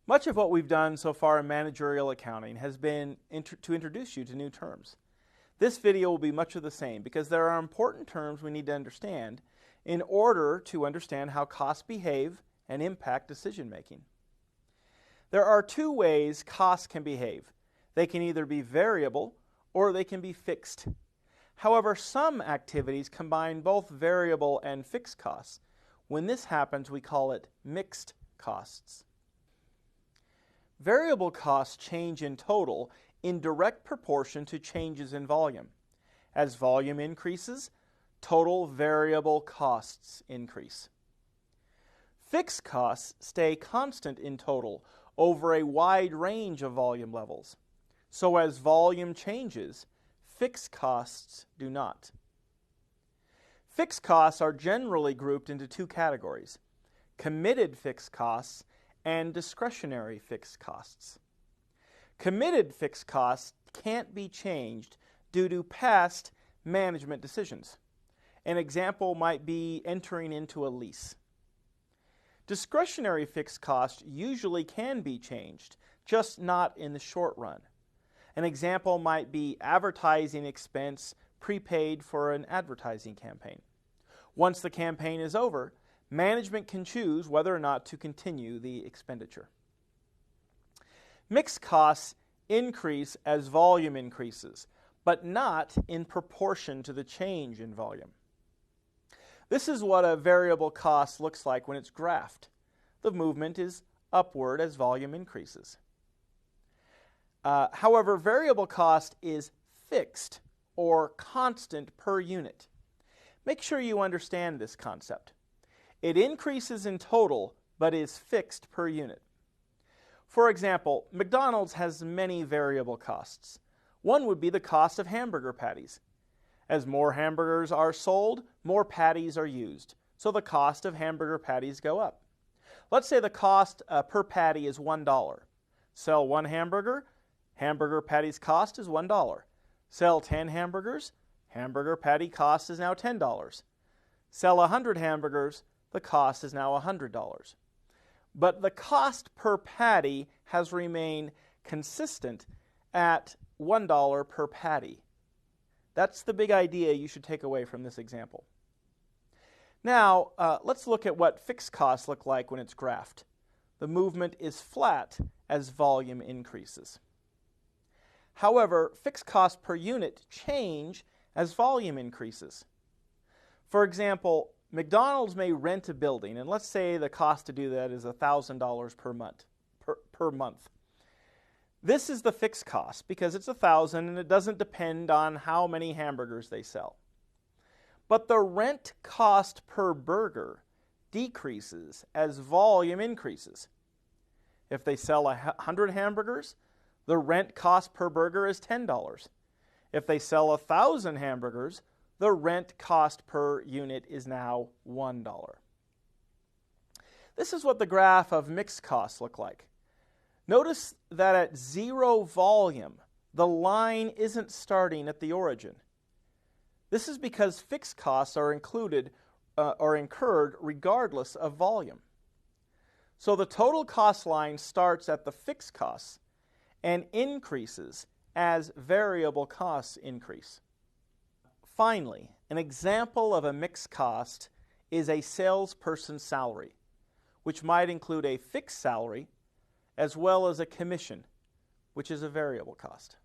Much of what we've done so far in managerial accounting has been to introduce you to new terms. This video will be much of the same because there are important terms we need to understand in order to understand how costs behave and impact decision making. There are two ways costs can behave. They can either be variable or they can be fixed. However, some activities combine both variable and fixed costs. When this happens, we call it mixed costs. Variable costs change in total in direct proportion to changes in volume. As volume increases, total variable costs increase. Fixed costs stay constant in total over a wide range of volume levels. So as volume changes, fixed costs do not. Fixed costs are generally grouped into two categories: committed fixed costs and discretionary fixed costs. Committed fixed costs can't be changed due to past management decisions. An example might be entering into a lease. Discretionary fixed costs usually can be changed, just not in the short run. An example might be advertising expense prepaid for an advertising campaign. Once the campaign is over, management can choose whether or not to continue the expenditure. Mixed costs increase as volume increases, but not in proportion to the change in volume. This is what a variable cost looks like when it's graphed. The movement is upward as volume increases. However, variable cost is fixed or constant per unit. Make sure you understand this concept. It increases in total, but is fixed per unit. For example, McDonald's has many variable costs. One would be the cost of hamburger patties. As more hamburgers are sold, more patties are used, so the cost of hamburger patties go up. Let's say the cost per patty is $1. Sell one hamburger, hamburger patty's cost is $1. Sell 10 hamburgers, hamburger patty cost is now $10. Sell 100 hamburgers, the cost is now $100. But the cost per patty has remained consistent at $1 per patty. That's the big idea you should take away from this example. Now, let's look at what fixed costs look like when it's graphed. The movement is flat as volume increases. However, fixed costs per unit change as volume increases. For example, McDonald's may rent a building, and let's say the cost to do that is $1,000 per month. This is the fixed cost because it's $1,000 and it doesn't depend on how many hamburgers they sell. But the rent cost per burger decreases as volume increases. If they sell 100 hamburgers, the rent cost per burger is $10. If they sell 1,000 hamburgers, the rent cost per unit is now $1. This is what the graph of mixed costs look like. Notice that at zero volume, the line isn't starting at the origin. This is because fixed costs are incurred regardless of volume. So the total cost line starts at the fixed costs and increases as variable costs increase. Finally, an example of a mixed cost is a salesperson's salary, which might include a fixed salary as well as a commission, which is a variable cost.